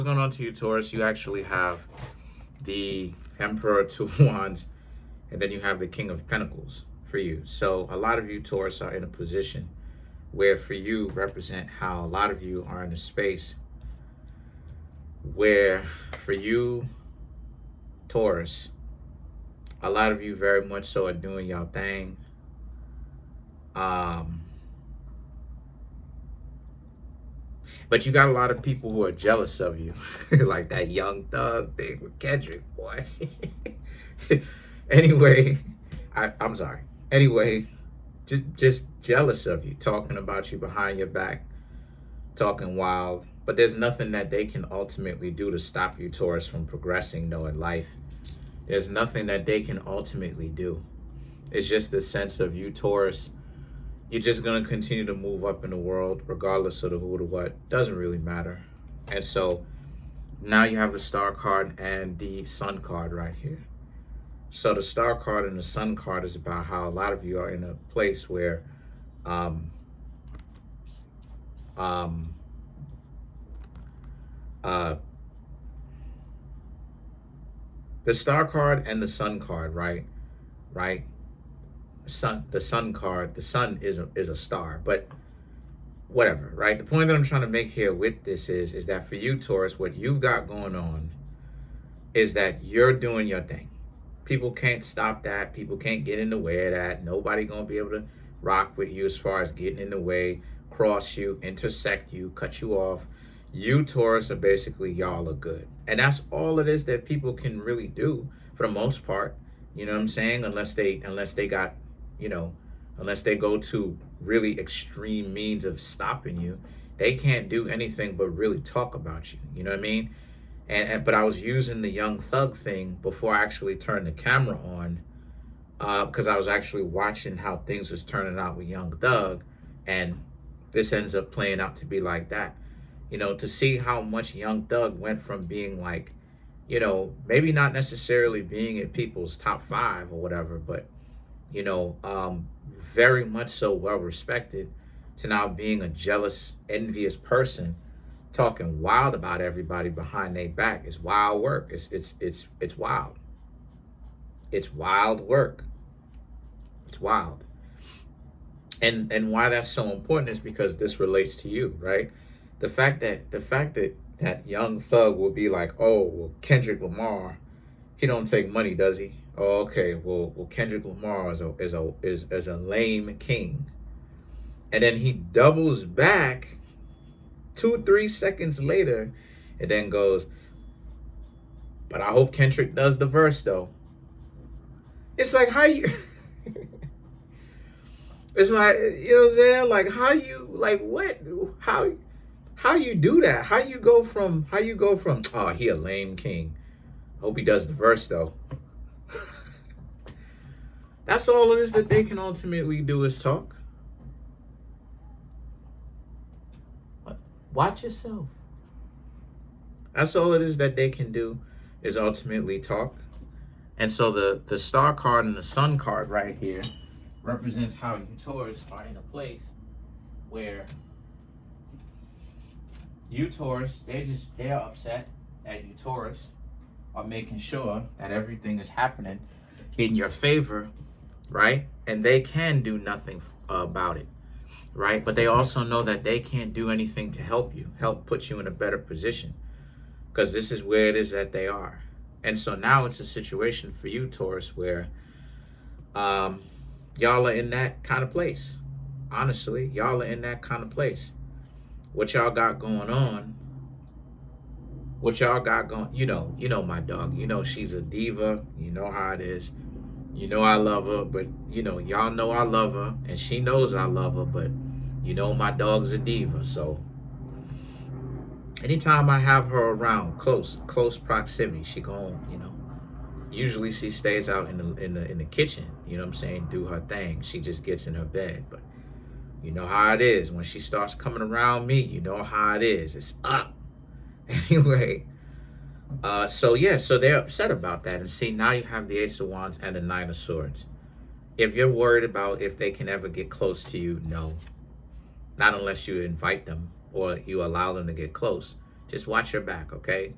What's going on to you, Taurus? You actually have the Emperor Two of Wands, and then you have the King of Pentacles for you. So a lot of you, Taurus, are in a position where for you represent how a lot of you are in a space where for you, Taurus, a lot of you very much so are doing y'all thing. But you got a lot of people who are jealous of you, like that Young Thug thing with Kendrick, boy. Anyway, I'm sorry. Anyway, just jealous of you, talking about you behind your back, talking wild. But there's nothing that they can ultimately do to stop you, Taurus, from progressing, though, in life. There's nothing that they can ultimately do. It's just the sense of you, Taurus. You're just going to continue to move up in the world, regardless of the who to what. Doesn't really matter. And so now you have the Star card and the Sun card right here. So the Star card and the Sun card is about how a lot of you are in a place where the Star card and the Sun card, right? The Sun card, the Sun is a star, but whatever, right? The point that I'm trying to make here with this is that for you, Taurus, what you've got going on is that you're doing your thing. People can't stop that. People can't get in the way of that. Nobody gonna be able to rock with you as far as getting in the way, cross you, intersect you, cut you off. You, Taurus, are basically y'all are good. And that's all it is that people can really do for the most part. You know what I'm saying? Unless they got, unless they go to really extreme means of stopping you, they can't do anything but really talk about you. You know what I mean? But I was using the Young Thug thing before I actually turned the camera on, because I was actually watching how things was turning out with Young Thug, and this ends up playing out to be like that. To see how much Young Thug went from being like, maybe not necessarily being in people's top 5 or whatever, but very much so well respected, to now being a jealous, envious person, talking wild about everybody behind their back. Is wild work. It's wild. It's wild work. It's wild. And why that's so important is because this relates to you, right? The fact that Young Thug will be like, oh, well, Kendrick Lamar, he don't take money, does he? Oh, okay. Well, Kendrick Lamar is a lame king, and then he doubles back 2-3 seconds later, and then goes, but I hope Kendrick does the verse though. It's like how you. It's like, you know what I'm saying? Like how you, like what? How you do that? How you go from oh, he a lame king. Hope he does the verse though. That's all it is that they can ultimately do is talk. Watch yourself. That's all it is that they can do is ultimately talk. And so the Star card and the Sun card right here represents how you, Taurus, are in a place where you, Taurus, they're upset that you, Taurus, are making sure that everything is happening in your favor, right? And they can do nothing about it, right? But they also know that they can't do anything to help put you in a better position, because this is where it is that they are. And so now it's a situation for you, Taurus, where y'all are in that kind of place. Honestly, y'all are in that kind of place. What y'all got going on, you know my dog, she's a diva, you know how it is. I love her, but y'all know I love her, and she knows I love her, but my dog's a diva. So anytime I have her around, close proximity, she gon', usually she stays out in the kitchen, you know what I'm saying, do her thing. She just gets in her bed, but you know how it is. When she starts coming around me, you know how it is. It's up. Anyway, so they're upset about that. And see, now you have the Ace of Wands and the Nine of Swords. If you're worried about if they can ever get close to you, no. Not unless you invite them or you allow them to get close. Just watch your back, okay?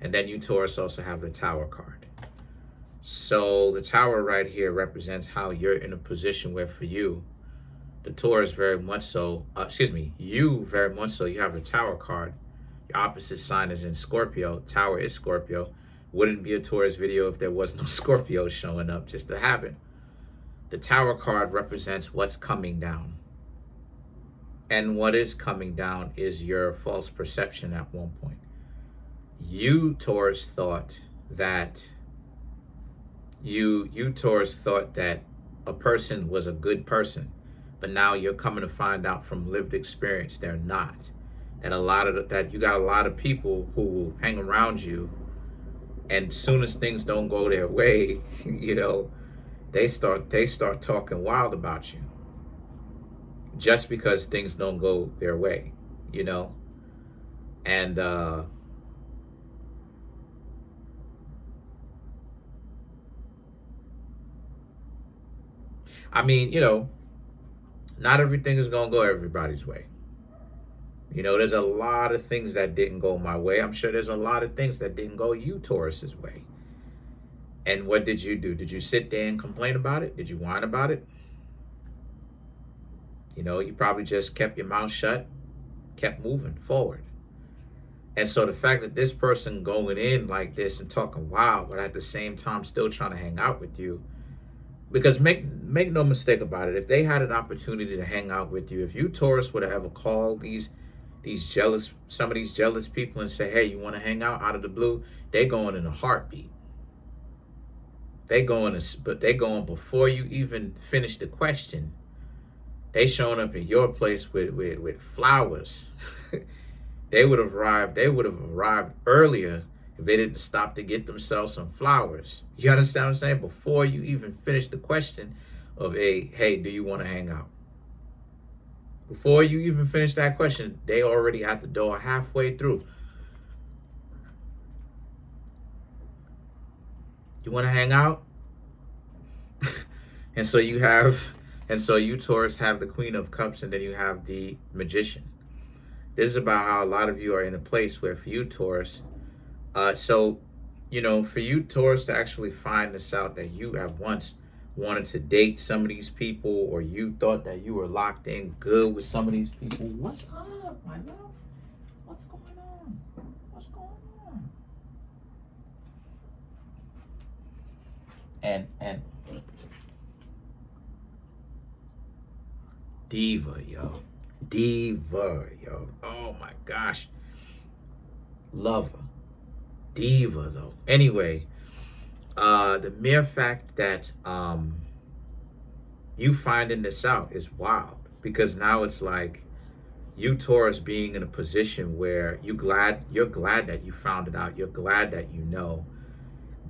And then you Taurus also have the Tower card. So the Tower right here represents how you're in a position where for you, the Taurus very much so, you very much so, you have the Tower card. Your opposite sign is in Scorpio. Tower is Scorpio. Wouldn't be a Taurus video if there was no Scorpio showing up, just to happen. The Tower card represents what's coming down. And what is coming down is your false perception at one point. You, Taurus, thought that Taurus thought that a person was a good person, but now you're coming to find out from lived experience they're not. That you got a lot of people who will hang around you, and soon as things don't go their way, they start talking wild about you. Just because things don't go their way, and I mean, not everything is gonna go everybody's way. There's a lot of things that didn't go my way. I'm sure there's a lot of things that didn't go you, Taurus's way. And what did you do? Did you sit there and complain about it? Did you whine about it? You probably just kept your mouth shut, kept moving forward. And so the fact that this person going in like this and talking wild, but at the same time still trying to hang out with you, because make no mistake about it, if they had an opportunity to hang out with you, if you, Taurus, would have ever called some of these jealous people and say, hey, you want to hang out of the blue, they going in a heartbeat. They going before you even finish the question. They showing up at your place with flowers. They would have arrived earlier if they didn't stop to get themselves some flowers. You understand what I'm saying? Before you even finish the question of hey, do you want to hang out? Before you even finish that question, they already at the door halfway through. You want to hang out? And so you, Taurus, have the Queen of Cups, and then you have the Magician. This is about how a lot of you are in a place where for you, Taurus, for you, Taurus, to actually find this out, that you have once wanted to date some of these people, or you thought that you were locked in good with some of these people. What's up, my love? What's going on? What's going on? And Diva, yo. Oh my gosh. Love her. Diva, though. Anyway, the mere fact that you finding this out is wild, because now it's like you, Taurus, being in a position where you're glad that you found it out. You're glad that you know.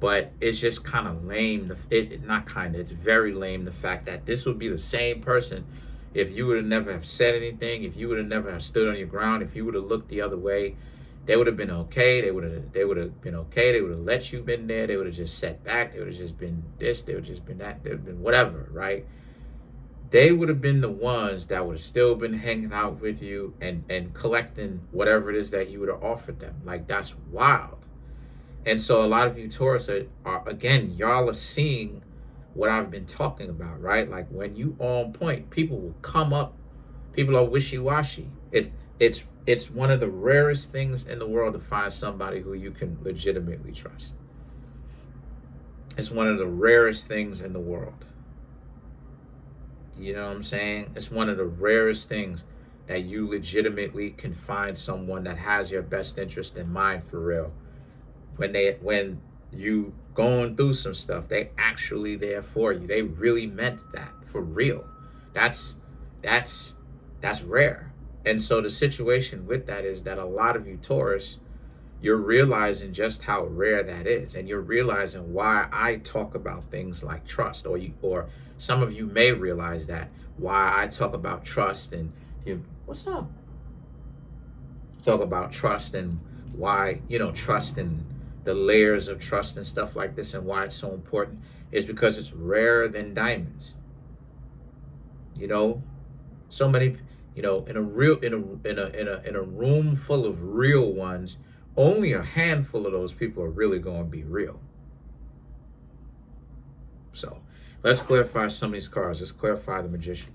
But it's just kind of lame. It's very lame, the fact that this would be the same person if you would have never have said anything, if you would have never have stood on your ground, if you would have looked the other way. They would have been okay. They would have been okay. They would have let you been there. They would have just sat back. They would have just been this. They would have just been that. They would have been whatever, right? They would have been the ones that would have still been hanging out with you and collecting whatever it is that you would have offered them. Like, that's wild. And so a lot of you, Taurus, are again, y'all are seeing what I've been talking about, right? Like, when you on point, people will come up. People are wishy-washy. It's one of the rarest things in the world to find somebody who you can legitimately trust. It's one of the rarest things in the world. You know what I'm saying? It's one of the rarest things that you legitimately can find someone that has your best interest in mind for real. When you going through some stuff, they actually there for you. They really meant that for real. That's rare. And so the situation with that is that a lot of you, Taurus, you're realizing just how rare that is. And you're realizing why I talk about things like trust, or some of you may realize that why I talk about trust and what's up? Talk about trust and why, trust and the layers of trust and stuff like this, and why it's so important is because it's rarer than diamonds. So many, You know, in a room full of real ones, only a handful of those people are really going to be real. So let's clarify some of these cards. Let's clarify the Magician.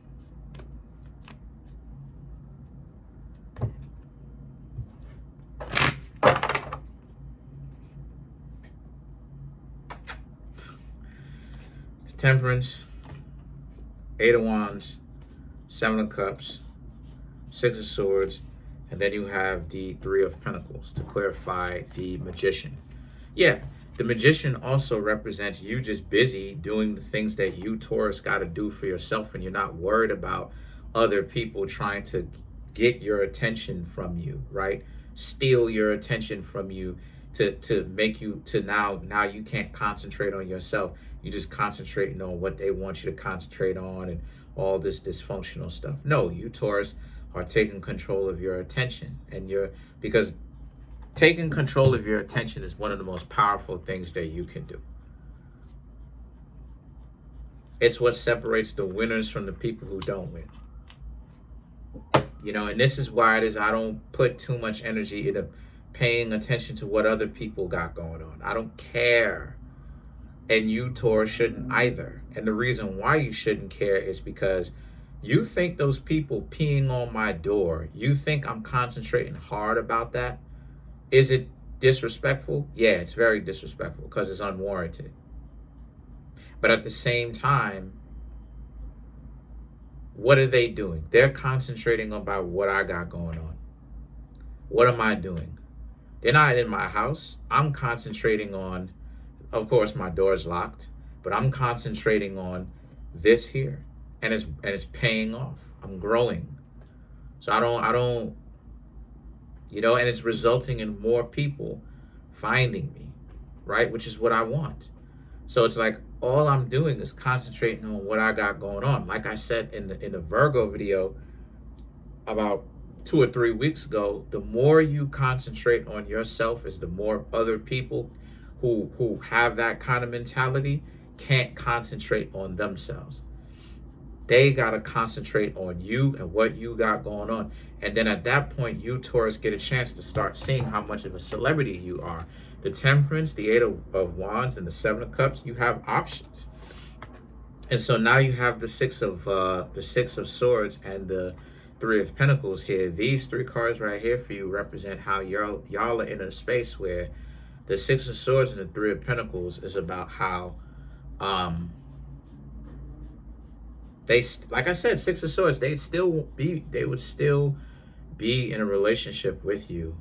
The Temperance, Eight of Wands, Seven of Cups, Six of Swords, and then you have the Three of Pentacles to clarify the Magician. Yeah, the Magician also represents you just busy doing the things that you, Taurus, got to do for yourself, and you're not worried about other people trying to get your attention from you, right? Steal your attention from you to make you to now you can't concentrate on yourself. You just concentrating on what they want you to concentrate on and all this dysfunctional stuff. No, you, Taurus, are taking control of your attention, and because taking control of your attention is one of the most powerful things that you can do. It's what separates the winners from the people who don't win. You know, and this is why it is I don't put too much energy into paying attention to what other people got going on. I don't care. And you, Taurus, shouldn't either. And the reason why you shouldn't care is because you think those people peeing on my door, you think I'm concentrating hard about that? Is it disrespectful? Yeah, it's very disrespectful because it's unwarranted. But at the same time, what are they doing? They're concentrating about what I got going on. What am I doing? They're not in my house. I'm concentrating on, of course, my door's locked, but I'm concentrating on this here. And it's paying off. I'm growing. So I don't, you know, and it's resulting in more people finding me, right? Which is what I want. So it's like all I'm doing is concentrating on what I got going on. Like I said in the Virgo video about 2 or 3 weeks ago, the more you concentrate on yourself is the more other people who have that kind of mentality can't concentrate on themselves. They got to concentrate on you and what you got going on. And then at that point, you, Taurus, get a chance to start seeing how much of a celebrity you are. The Temperance, the Eight of Wands, and the Seven of Cups, you have options. And so now you have the Six of Swords and the Three of Pentacles here. These three cards right here for you represent how y'all are in a space where the Six of Swords and the Three of Pentacles is about how they, like I said, Six of Swords, they would still be in a relationship with you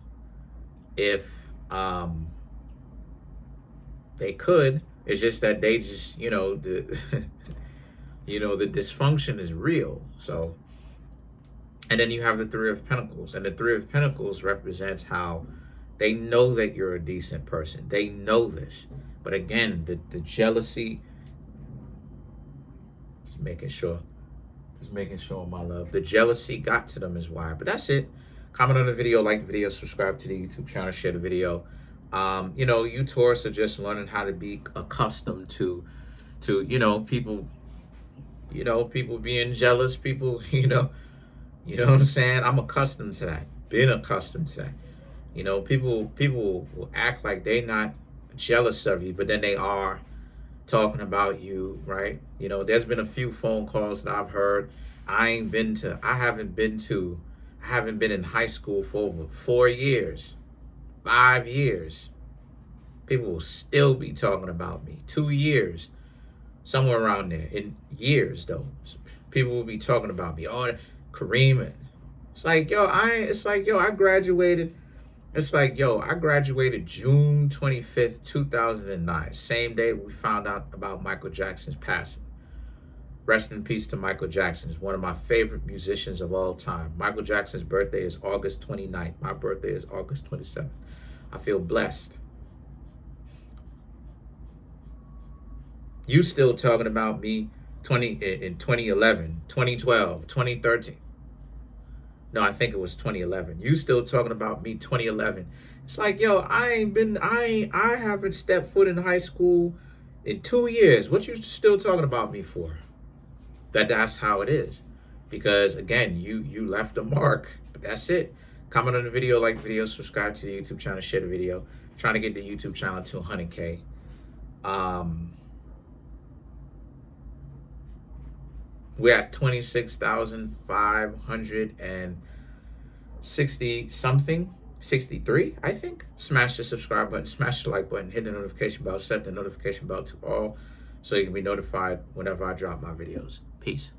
if they could. It's just that they just, you know, the the dysfunction is real. So, and then you have the Three of Pentacles, and the Three of Pentacles represents how they know that you're a decent person. They know this, but again, the jealousy. Making sure, my love. The jealousy got to them is why. But that's it. Comment on the video, like the video, subscribe to the YouTube channel, share the video. You know, you Taurus are just learning how to be accustomed to people, people being jealous, people, you know what I'm saying? I'm accustomed to that. Been accustomed to that. You know, people will act like they're not jealous of you, but then they are. Talking about you, right? You know, there's been a few phone calls that I've heard. I haven't been in high school for over 4 years, 5 years. People will still be talking about me. 2 years, somewhere around there. In years though, people will be talking about me. Oh, Kareem. It's like, yo, I graduated. It's like, yo, I graduated June 25th, 2009. Same day we found out about Michael Jackson's passing. Rest in peace to Michael Jackson. He's one of my favorite musicians of all time. Michael Jackson's birthday is August 29th. My birthday is August 27th. I feel blessed. You still talking about me in 2011, 2012, 2013. No, I think it was 2011. You still talking about me 2011. It's like, yo, I haven't stepped foot in high school in 2 years. What you still talking about me for? That's how it is. because again, you left a mark. But that's it. Comment on the video, like the video, subscribe to the YouTube channel, share the video. Trying to get the YouTube channel to 100K. We're at 26,560 something, 63, I think. Smash the subscribe button, smash the like button, hit the notification bell, set the notification bell to all so you can be notified whenever I drop my videos. Peace.